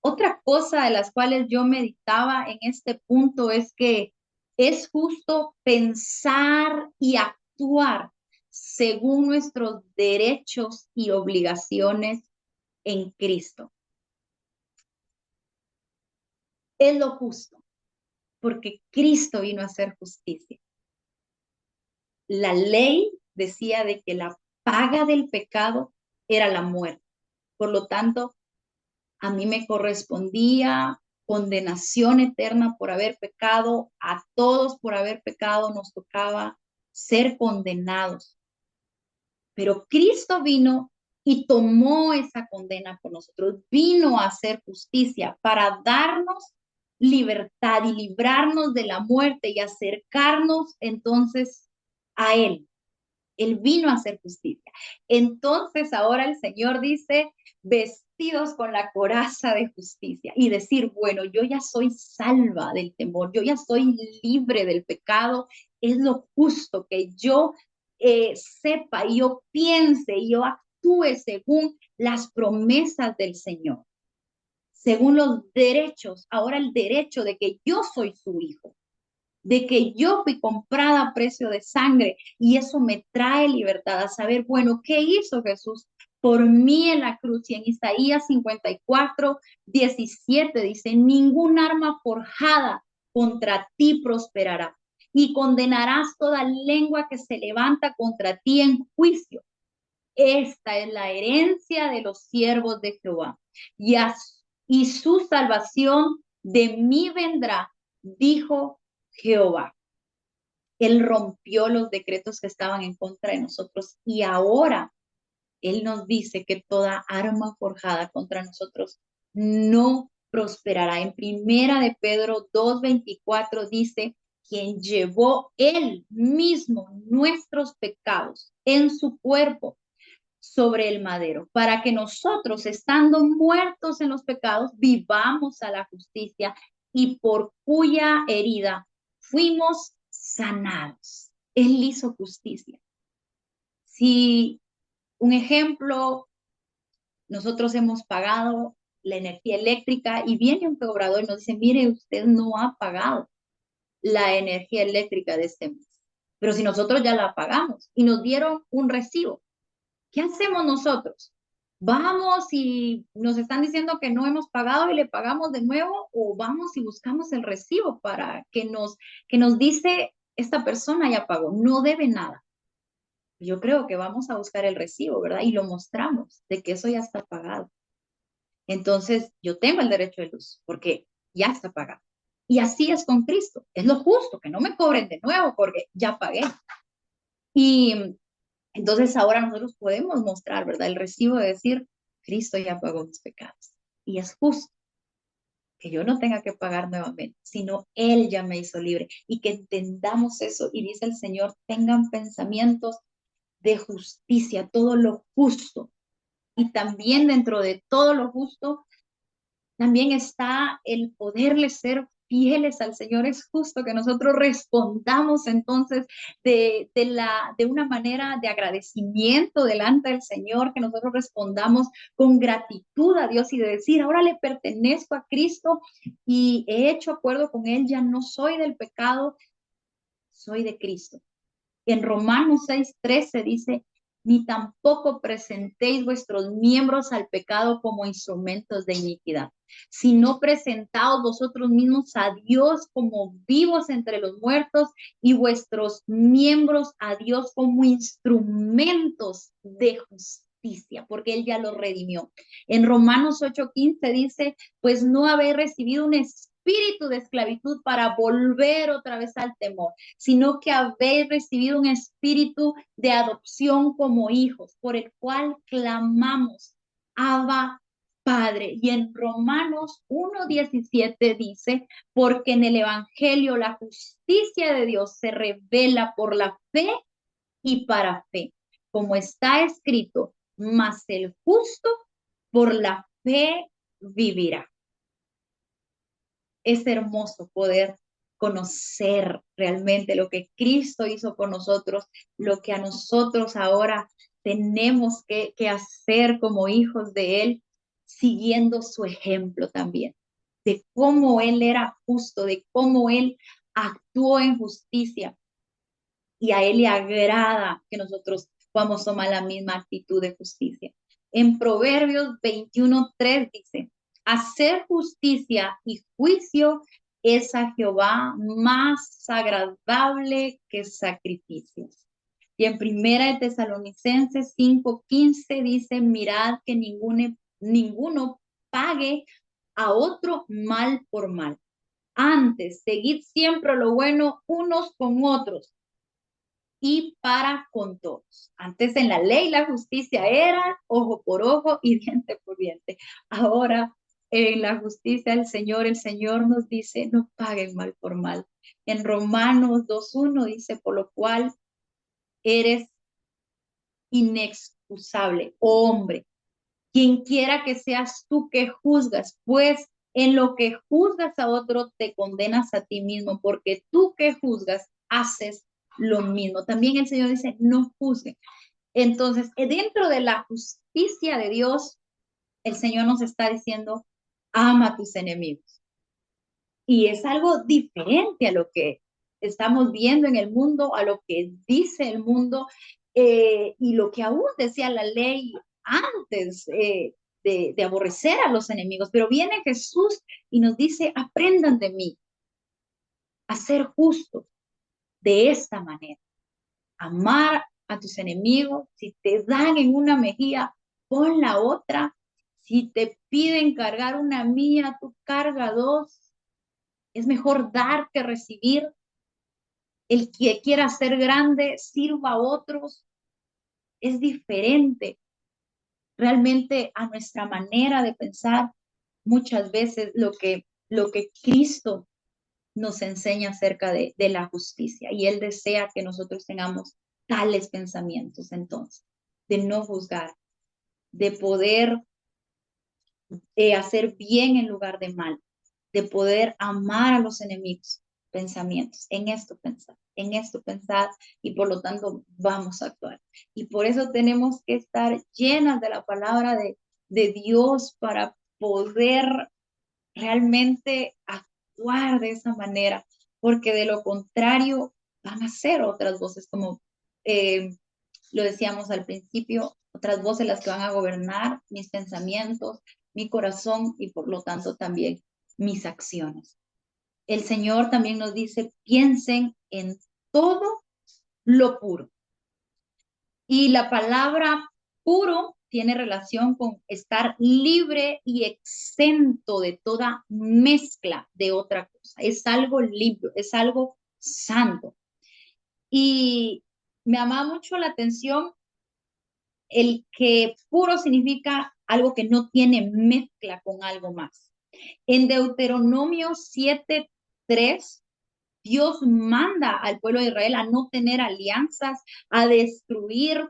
Otra cosa de las cuales yo meditaba en este punto es que es justo pensar y actuar según nuestros derechos y obligaciones en Cristo. Es lo justo, porque Cristo vino a hacer justicia. La ley decía de que la paga del pecado era la muerte. Por lo tanto, a mí me correspondía condenación eterna por haber pecado, a todos por haber pecado nos tocaba ser condenados. Pero Cristo vino y tomó esa condena por nosotros, vino a hacer justicia para darnos libertad y librarnos de la muerte y acercarnos entonces a Él. Él vino a hacer justicia. Entonces ahora el Señor dice, vestidos con la coraza de justicia y decir, bueno, yo ya soy salva del temor, yo ya soy libre del pecado, es lo justo que yo sepa y yo piense y yo actúe según las promesas del Señor, según los derechos, ahora el derecho de que yo soy su hijo, de que yo fui comprada a precio de sangre y eso me trae libertad a saber, bueno, ¿qué hizo Jesús por mí en la cruz? Y en Isaías 54:17 dice, ningún arma forjada contra ti prosperará y condenarás toda lengua que se levanta contra ti en juicio. Esta es la herencia de los siervos de Jehová y su salvación de mí vendrá, dijo Jehová. Él rompió los decretos que estaban en contra de nosotros y ahora Él nos dice que toda arma forjada contra nosotros no prosperará. En primera de Pedro 2:24 dice, quien llevó Él mismo nuestros pecados en su cuerpo sobre el madero, para que nosotros, estando muertos en los pecados, vivamos a la justicia y por cuya herida fuimos sanados. Él hizo justicia. Si un ejemplo, nosotros hemos pagado la energía eléctrica y viene un cobrador y nos dice, mire, usted no ha pagado la energía eléctrica de este mes. Pero si nosotros ya la pagamos y nos dieron un recibo, ¿qué hacemos nosotros? ¿Vamos y nos están diciendo que no hemos pagado y le pagamos de nuevo? ¿O vamos y buscamos el recibo para que nos dice esta persona ya pagó, no debe nada? Yo creo que vamos a buscar el recibo, ¿verdad? Y lo mostramos de que eso ya está pagado. Entonces, yo tengo el derecho de luz porque ya está pagado. Y así es con Cristo. Es lo justo, que no me cobren de nuevo porque ya pagué. Y entonces ahora nosotros podemos mostrar, ¿verdad? El recibo de decir, Cristo ya pagó mis pecados. Y es justo que yo no tenga que pagar nuevamente, sino Él ya me hizo libre. Y que entendamos eso. Y dice el Señor, tengan pensamientos de justicia, todo lo justo. Y también dentro de todo lo justo, también está el poderle ser fieles al Señor. Es justo que nosotros respondamos entonces de una manera de agradecimiento delante del Señor, que nosotros respondamos con gratitud a Dios y de decir, ahora le pertenezco a Cristo y he hecho acuerdo con Él, ya no soy del pecado, soy de Cristo. En Romanos 6:13 dice, ni tampoco presentéis vuestros miembros al pecado como instrumentos de iniquidad, sino presentaos vosotros mismos a Dios como vivos entre los muertos y vuestros miembros a Dios como instrumentos de justicia, porque Él ya los redimió. En Romanos 8:15 dice, pues no habéis recibido un espíritu de esclavitud para volver otra vez al temor, sino que habéis recibido un espíritu de adopción como hijos, por el cual clamamos, Abba, Padre. Y en Romanos 1:17 dice, porque en el Evangelio la justicia de Dios se revela por la fe y para fe, como está escrito, mas el justo por la fe vivirá. Es hermoso poder conocer realmente lo que Cristo hizo por nosotros, lo que a nosotros ahora tenemos que hacer como hijos de Él, siguiendo su ejemplo también, de cómo Él era justo, de cómo Él actuó en justicia. Y a Él le agrada que nosotros podamos tomar la misma actitud de justicia. En Proverbios 21:3 dice, hacer justicia y juicio es a Jehová más agradable que sacrificios. Y en Primera de Tesalonicenses 5:15 dice, mirad que ninguno pague a otro mal por mal. Antes, seguid siempre lo bueno unos con otros y para con todos. Antes en la ley la justicia era ojo por ojo y diente por diente. Ahora en la justicia del Señor, el Señor nos dice, no paguen mal por mal. En Romanos 2:1 dice, por lo cual eres inexcusable, oh hombre, quien quiera que seas tú que juzgas, pues en lo que juzgas a otro te condenas a ti mismo, porque tú que juzgas haces lo mismo. También el Señor dice, no juzguen. Entonces, dentro de la justicia de Dios, el Señor nos está diciendo, ama a tus enemigos. Y es algo diferente a lo que estamos viendo en el mundo, a lo que dice el mundo y lo que aún decía la ley antes de aborrecer a los enemigos. Pero viene Jesús y nos dice, aprendan de mí a ser justos de esta manera, amar a tus enemigos. Si te dan en una mejilla, pon la otra. Si te piden cargar una milla, tú carga dos. Es mejor dar que recibir. El que quiera ser grande, sirva a otros, es diferente realmente a nuestra manera de pensar. Muchas veces lo que Cristo nos enseña acerca de la justicia y Él desea que nosotros tengamos tales pensamientos entonces, de no juzgar, de poder hacer bien en lugar de mal, de poder amar a los enemigos, pensamientos, en esto pensar y por lo tanto vamos a actuar. Y por eso tenemos que estar llenas de la palabra de Dios para poder realmente actuar de esa manera, porque de lo contrario van a ser otras voces, como eh, lo decíamos al principio, otras voces las que van a gobernar mis pensamientos, mi corazón y por lo tanto también mis acciones. El Señor también nos dice, piensen en todo lo puro. Y la palabra puro tiene relación con estar libre y exento de toda mezcla de otra cosa. Es algo limpio, es algo santo. Y me llama mucho la atención el que puro significa algo que no tiene mezcla con algo más. En Deuteronomio 7:3, Dios manda al pueblo de Israel a no tener alianzas, a destruir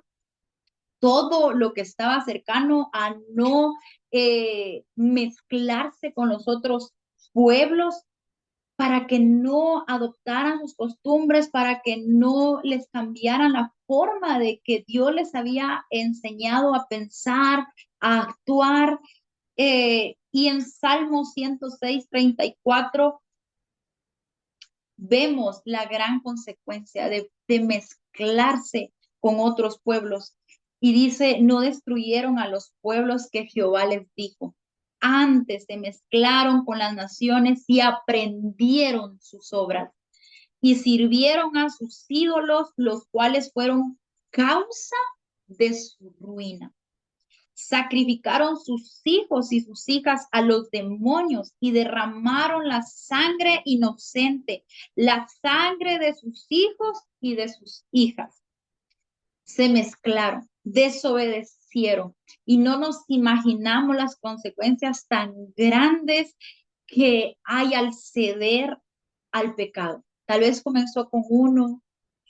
todo lo que estaba cercano, a no mezclarse con los otros pueblos, para que no adoptaran sus costumbres, para que no les cambiaran la forma de que Dios les había enseñado a pensar, a actuar. Y en Salmo 106:34 vemos la gran consecuencia de mezclarse con otros pueblos. Y dice, no destruyeron a los pueblos que Jehová les dijo. Antes se mezclaron con las naciones y aprendieron sus obras y sirvieron a sus ídolos, los cuales fueron causa de su ruina. Sacrificaron sus hijos y sus hijas a los demonios y derramaron la sangre inocente, la sangre de sus hijos y de sus hijas. Se mezclaron, desobedecieron y no nos imaginamos las consecuencias tan grandes que hay al ceder al pecado. Tal vez comenzó con uno,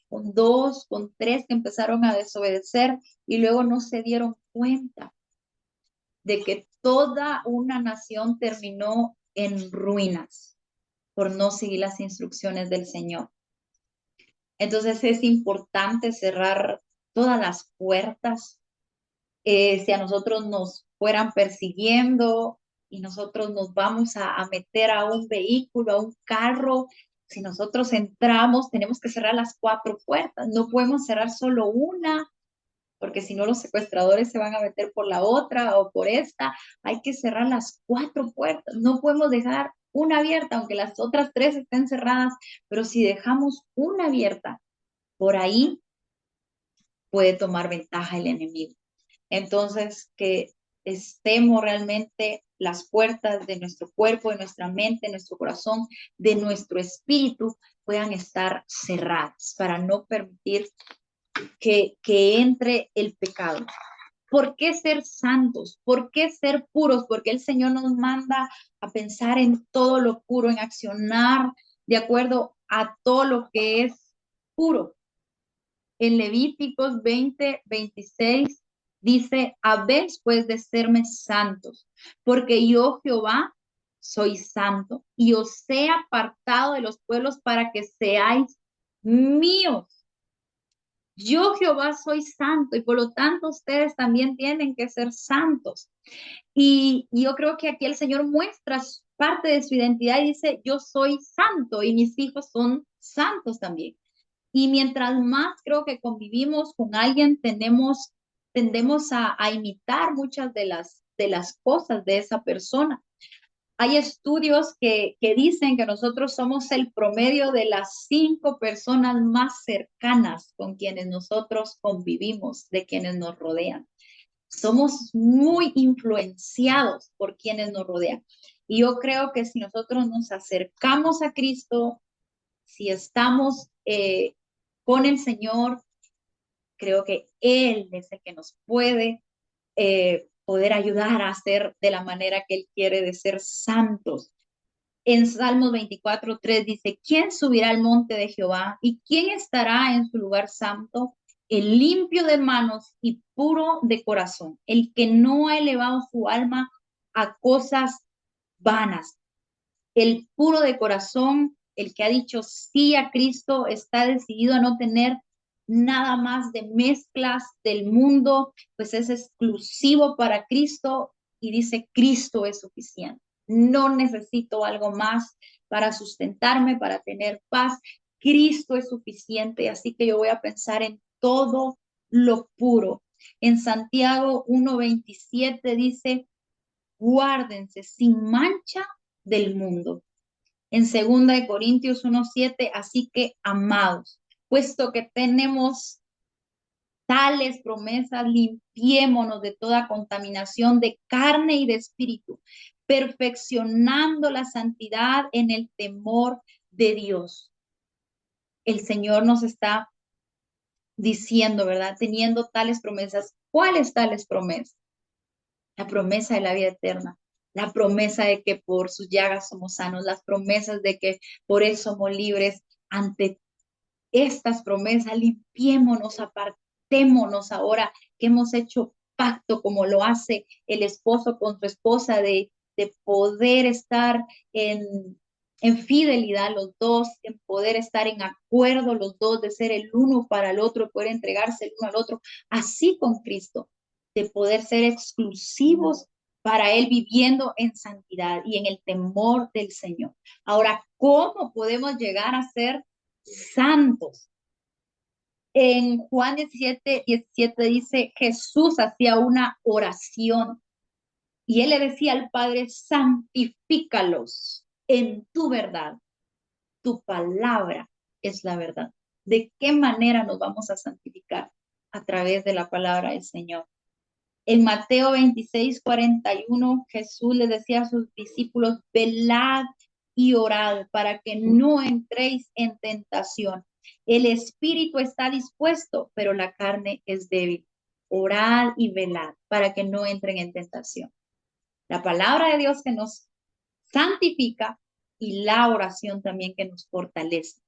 con dos, con tres que empezaron a desobedecer y luego no se dieron cuenta de que toda una nación terminó en ruinas por no seguir las instrucciones del Señor. Entonces es importante cerrar todas las puertas. Si a nosotros nos fueran persiguiendo y nosotros nos vamos a meter a un vehículo, a un carro, si nosotros entramos, tenemos que cerrar las cuatro puertas. No podemos cerrar solo una, porque si no los secuestradores se van a meter por la otra o por esta. Hay que cerrar las cuatro puertas. No podemos dejar una abierta, aunque las otras tres estén cerradas, pero si dejamos una abierta, por ahí puede tomar ventaja el enemigo. Entonces, que estemos realmente las puertas de nuestro cuerpo, de nuestra mente, de nuestro corazón, de nuestro espíritu, puedan estar cerradas para no permitir que entre el pecado. ¿Por qué ser santos? ¿Por qué ser puros? Porque el Señor nos manda a pensar en todo lo puro, en accionar de acuerdo a todo lo que es puro. En Levíticos 20:26 dice, habéis pues de serme santos, porque yo Jehová soy santo y os he apartado de los pueblos para que seáis míos. Yo Jehová soy santo y por lo tanto ustedes también tienen que ser santos. Y yo creo que aquí el Señor muestra parte de su identidad y dice, yo soy santo y mis hijos son santos también. Y mientras más creo que convivimos con alguien, tendemos a imitar muchas de las cosas de esa persona. Hay estudios que dicen que nosotros somos el promedio de las 5 personas más cercanas con quienes nosotros convivimos, de quienes nos rodean. Somos muy influenciados por quienes nos rodean. Y yo creo que si nosotros nos acercamos a Cristo, si estamos con el Señor, creo que Él es el que nos puede poder ayudar a hacer de la manera que Él quiere, de ser santos. En Salmos 24:3 dice, ¿quién subirá al monte de Jehová? ¿Y quién estará en su lugar santo? El limpio de manos y puro de corazón, el que no ha elevado su alma a cosas vanas, el puro de corazón, el que ha dicho sí a Cristo, está decidido a no tener nada más de mezclas del mundo, pues es exclusivo para Cristo y dice, Cristo es suficiente. No necesito algo más para sustentarme, para tener paz. Cristo es suficiente, así que yo voy a pensar en todo lo puro. En Santiago 1:27 dice, guárdense sin mancha del mundo. En 2 Corintios 1:7, así que amados, puesto que tenemos tales promesas, limpiémonos de toda contaminación de carne y de espíritu, perfeccionando la santidad en el temor de Dios. El Señor nos está diciendo, ¿verdad? Teniendo tales promesas. ¿Cuáles tales promesas? La promesa de la vida eterna, la promesa de que por sus llagas somos sanos, las promesas de que por él somos libres. Ante estas promesas, limpiémonos, apartémonos ahora que hemos hecho pacto como lo hace el esposo con su esposa de poder estar en fidelidad los dos, en poder estar en acuerdo los dos, de ser el uno para el otro, poder entregarse el uno al otro, así con Cristo, de poder ser exclusivos para Él, viviendo en santidad y en el temor del Señor. Ahora, ¿cómo podemos llegar a ser santos? En Juan 17:17 dice, Jesús hacía una oración y él le decía al Padre, santifícalos en tu verdad. Tu palabra es la verdad. ¿De qué manera nos vamos a santificar? A través de la palabra del Señor. En Mateo 26:41, Jesús le decía a sus discípulos, velad y orad para que no entréis en tentación. El espíritu está dispuesto, pero la carne es débil. Orad y velad para que no entren en tentación. La palabra de Dios que nos santifica y la oración también que nos fortalece.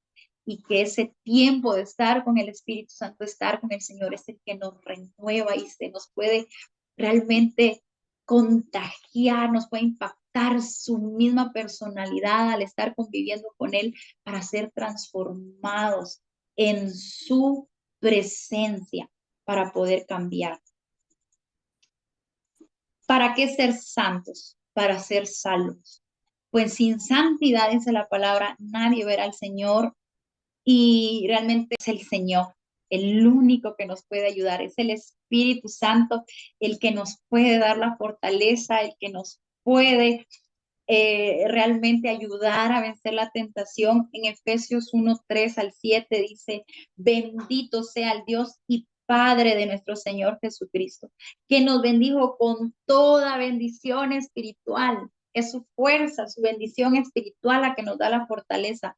Y que ese tiempo de estar con el Espíritu Santo, estar con el Señor, es el que nos renueva y se nos puede realmente contagiar, nos puede impactar su misma personalidad al estar conviviendo con Él para ser transformados en su presencia, para poder cambiar. ¿Para qué ser santos? Para ser salvos. Pues sin santidad, dice la palabra, nadie verá al Señor, y realmente es el Señor, el único que nos puede ayudar, es el Espíritu Santo, el que nos puede dar la fortaleza, el que nos puede realmente ayudar a vencer la tentación. En Efesios 1:3-7 dice, bendito sea el Dios y Padre de nuestro Señor Jesucristo, que nos bendijo con toda bendición espiritual. Es su fuerza, su bendición espiritual la que nos da la fortaleza,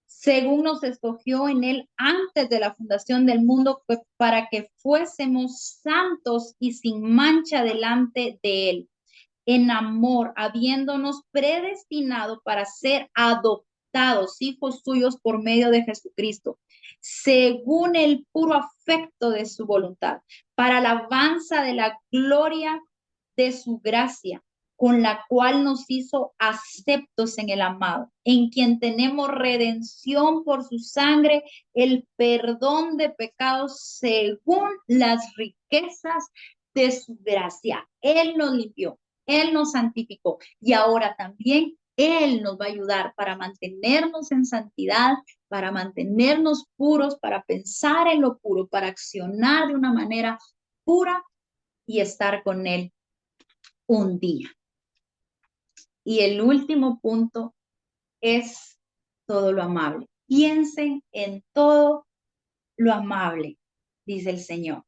según nos escogió en él antes de la fundación del mundo, para que fuésemos santos y sin mancha delante de él, en amor, habiéndonos predestinado para ser adoptados hijos suyos por medio de Jesucristo, según el puro afecto de su voluntad, para la alabanza de la gloria de su gracia, con la cual nos hizo aceptos en el amado, en quien tenemos redención por su sangre, el perdón de pecados según las riquezas de su gracia. Él nos limpió, Él nos santificó y ahora también Él nos va a ayudar para mantenernos en santidad, para mantenernos puros, para pensar en lo puro, para accionar de una manera pura y estar con Él un día. Y el último punto es todo lo amable. Piensen en todo lo amable, dice el Señor.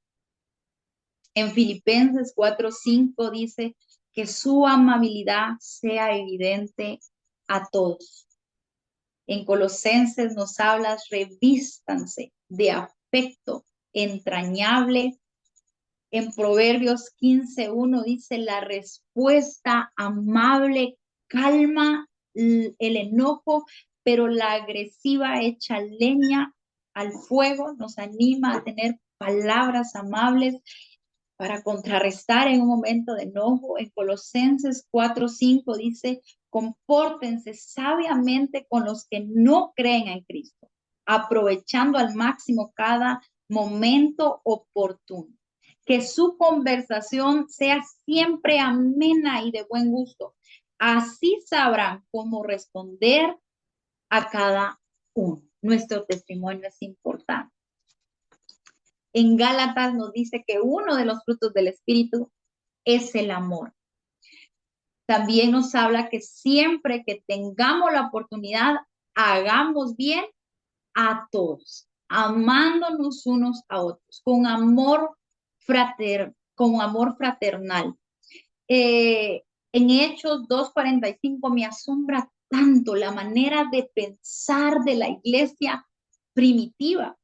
En Filipenses 4:5 dice que su amabilidad sea evidente a todos. En Colosenses nos hablas, revístanse de afecto entrañable. En Proverbios 15:1 dice, la respuesta amable calma el enojo, pero la agresiva echa leña al fuego. Nos anima a tener palabras amables para contrarrestar en un momento de enojo. En Colosenses 4:5 dice, compórtense sabiamente con los que no creen en Cristo, aprovechando al máximo cada momento oportuno. Que su conversación sea siempre amena y de buen gusto. Así sabrán cómo responder a cada uno. Nuestro testimonio es importante. En Gálatas nos dice que uno de los frutos del Espíritu es el amor. También nos habla que siempre que tengamos la oportunidad, hagamos bien a todos, amándonos unos a otros, con amor fraternal. En Hechos 2:45 me asombra tanto la manera de pensar de la iglesia primitiva.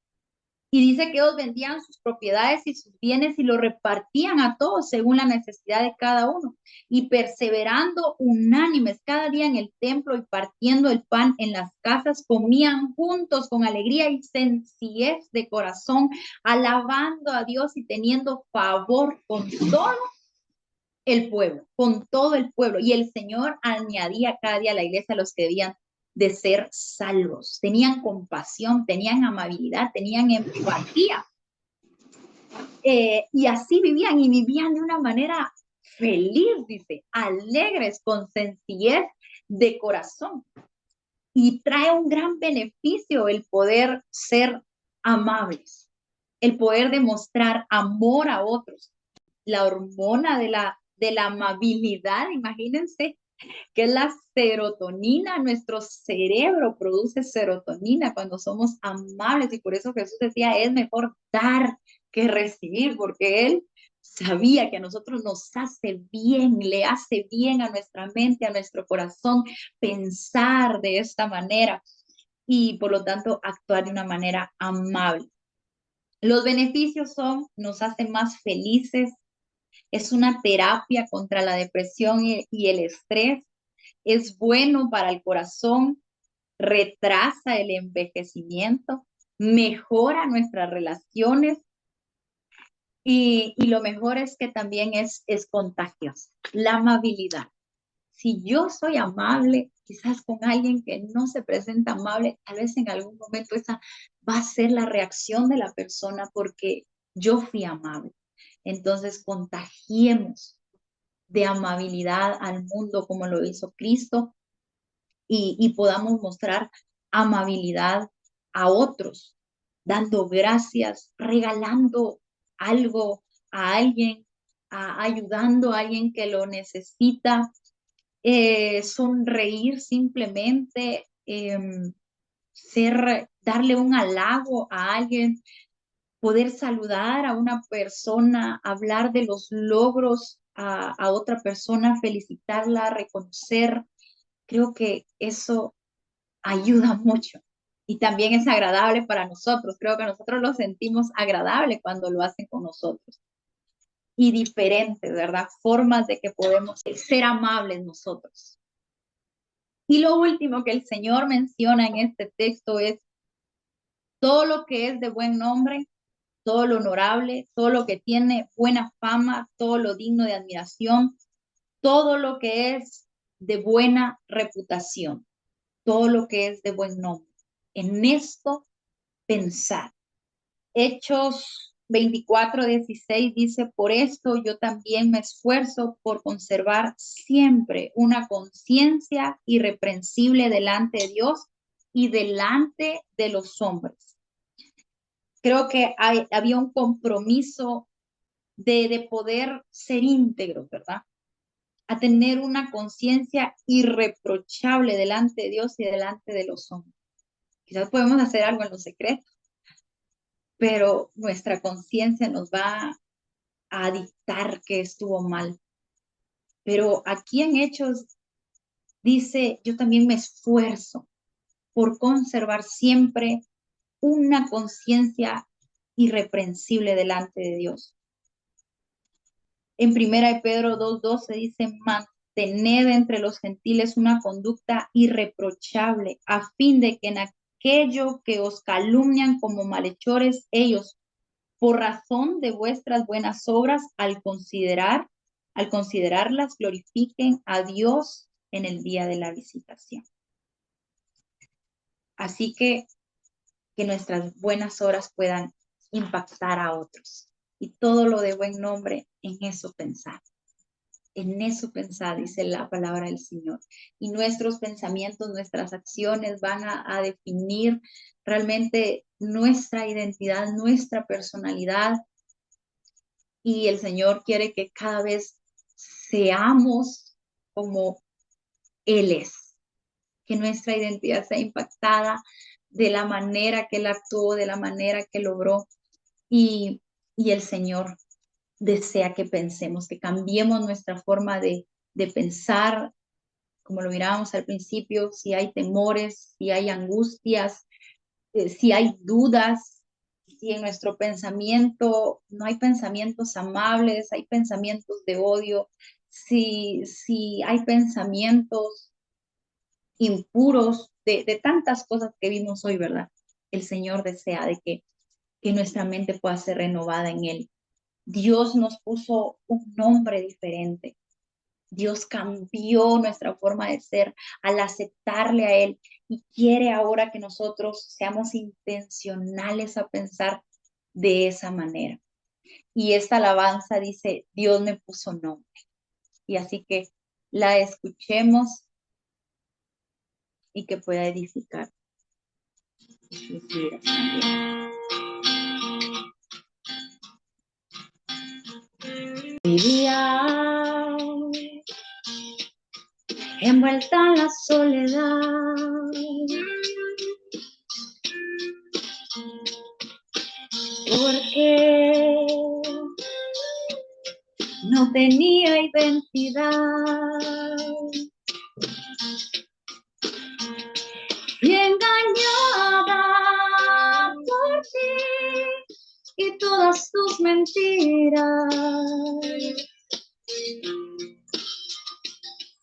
Y dice que ellos vendían sus propiedades y sus bienes y lo repartían a todos según la necesidad de cada uno. Y perseverando unánimes cada día en el templo y partiendo el pan en las casas, comían juntos con alegría y sencillez de corazón, alabando a Dios y teniendo favor con todo el pueblo, con todo el pueblo. Y el Señor añadía cada día a la iglesia a los que debían de ser salvos. Tenían compasión, tenían amabilidad, tenían empatía. Y así vivían y vivían de una manera feliz, dice, alegres, con sencillez de corazón. Y trae un gran beneficio el poder ser amables, el poder demostrar amor a otros. La hormona de la amabilidad, imagínense, que es la serotonina. Nuestro cerebro produce serotonina cuando somos amables y por eso Jesús decía, es mejor dar que recibir, porque Él sabía que a nosotros nos hace bien, le hace bien a nuestra mente, a nuestro corazón, pensar de esta manera y por lo tanto actuar de una manera amable. Los beneficios son, nos hace más felices, es una terapia contra la depresión y el estrés, es bueno para el corazón, retrasa el envejecimiento, mejora nuestras relaciones y lo mejor es que también es contagiosa, la amabilidad. Si yo soy amable, quizás con alguien que no se presenta amable, tal vez en algún momento esa va a ser la reacción de la persona porque yo fui amable. Entonces, contagiemos de amabilidad al mundo como lo hizo Cristo y podamos mostrar amabilidad a otros, dando gracias, regalando algo a alguien, ayudando a alguien que lo necesita, sonreír simplemente, darle un halago a alguien, poder saludar a una persona, hablar de los logros a otra persona, felicitarla, reconocer. Creo que eso ayuda mucho y también es agradable para nosotros. Creo que nosotros lo sentimos agradable cuando lo hacen con nosotros. Y diferentes, ¿verdad? Formas de que podemos ser amables nosotros. Y lo último que el Señor menciona en este texto es todo lo que es de buen nombre, todo lo honorable, todo lo que tiene buena fama, todo lo digno de admiración, todo lo que es de buena reputación, todo lo que es de buen nombre. En esto pensar. Hechos 24:16 dice, por esto yo también me esfuerzo por conservar siempre una conciencia irreprensible delante de Dios y delante de los hombres. Creo que había un compromiso de poder ser íntegro, ¿verdad? A tener una conciencia irreprochable delante de Dios y delante de los hombres. Quizás podemos hacer algo en lo secreto, pero nuestra conciencia nos va a dictar que estuvo mal. Pero aquí en Hechos dice, yo también me esfuerzo por conservar siempre una conciencia irreprensible delante de Dios. En 1 Pedro 2:12 dice, mantened entre los gentiles una conducta irreprochable, a fin de que en aquello que os calumnian como malhechores, ellos, por razón de vuestras buenas obras, al considerarlas, glorifiquen a Dios en el día de la visitación. Así que nuestras buenas obras puedan impactar a otros. Y todo lo de buen nombre, en eso pensar. En eso pensar, dice la palabra del Señor. Y nuestros pensamientos, nuestras acciones van a definir realmente nuestra identidad, nuestra personalidad. Y el Señor quiere que cada vez seamos como Él es. Que nuestra identidad sea impactada de la manera que Él actuó, de la manera que logró. Y el Señor desea que pensemos, que cambiemos nuestra forma de pensar, como lo mirábamos al principio, si hay temores, si hay angustias, si hay dudas, si en nuestro pensamiento no hay pensamientos amables, hay pensamientos de odio, si hay pensamientos impuros, de tantas cosas que vimos hoy, ¿verdad? El Señor desea de que nuestra mente pueda ser renovada en Él. Dios nos puso un nombre diferente. Dios cambió nuestra forma de ser al aceptarle a Él y quiere ahora que nosotros seamos intencionales a pensar de esa manera. Y esta alabanza dice, Dios me puso nombre. Y así que la escuchemos y que pueda edificar sus vidas también. Vivía envuelta en la soledad, porque no tenía identidad. Fui engañada por ti y todas tus mentiras.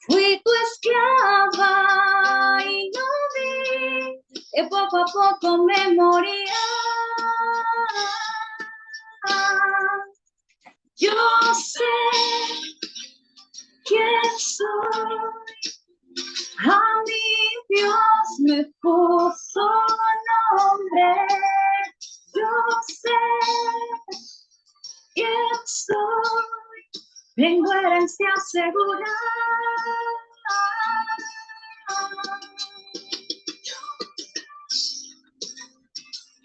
Fui tu esclava y no vi que poco a poco me moría. Yo sé quién soy, a mi Dios me puso nombre. Yo sé quién soy, tengo herencia segura.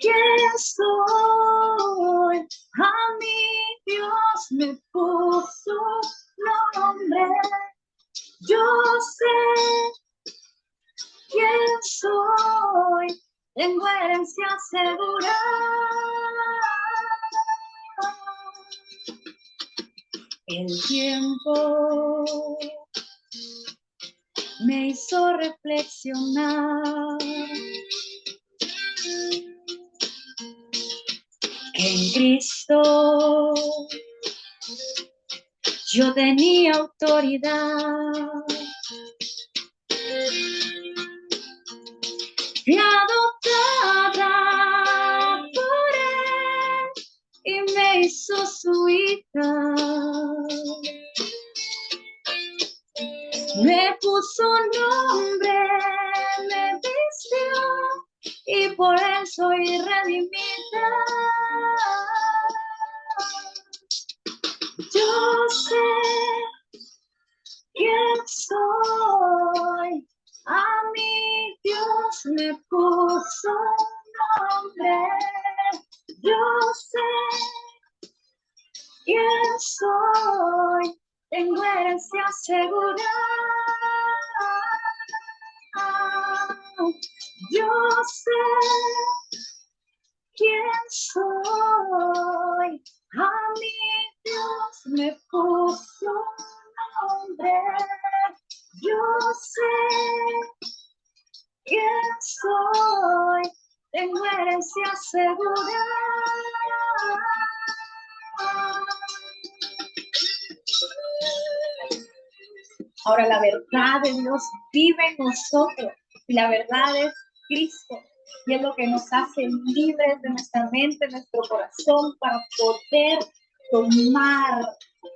¿Quién soy? A mi Dios me puso nombre. Yo sé quién soy, tengo herencia segura. El tiempo me hizo reflexionar que en Cristo yo tenía autoridad. Fui adoptada por Él y me hizo su hija. Me puso nombre, me vistió y por Él soy redimida. Yo sé quién soy, a mi Dios me puso nombre. Yo sé quién soy, tengo herencia segura. Yo sé quién soy, a mi Dios me puso nombre. Yo sé quién soy. herencia segura. Ahora la verdad de Dios vive en nosotros y la verdad es Cristo. Y es lo que nos hace libres de nuestra mente, de nuestro corazón, para poder tomar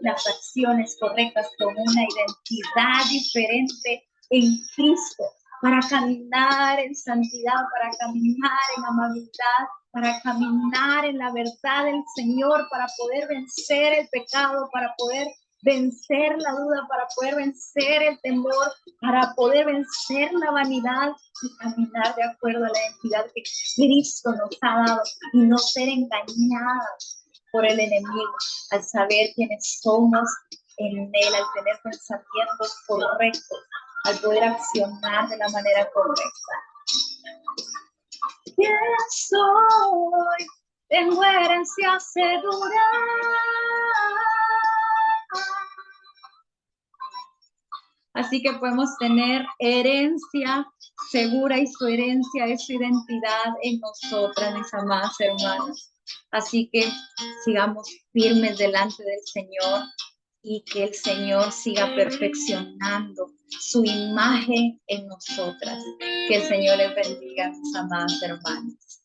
las acciones correctas con una identidad diferente en Cristo, para caminar en santidad, para caminar en amabilidad, para caminar en la verdad del Señor, para poder vencer el pecado, para poder vencer la duda, para poder vencer el temor, para poder vencer la vanidad y caminar de acuerdo a la identidad que Cristo nos ha dado y no ser engañados por el enemigo al saber quiénes somos en él, al tener pensamientos correctos, al poder accionar de la manera correcta. ¿Quién soy? Tengo herencia segura. Así que podemos tener herencia segura y su herencia es su identidad en nosotras, mis amadas hermanas. Así que sigamos firmes delante del Señor y que el Señor siga perfeccionando su imagen en nosotras. Que el Señor les bendiga, mis amadas hermanas.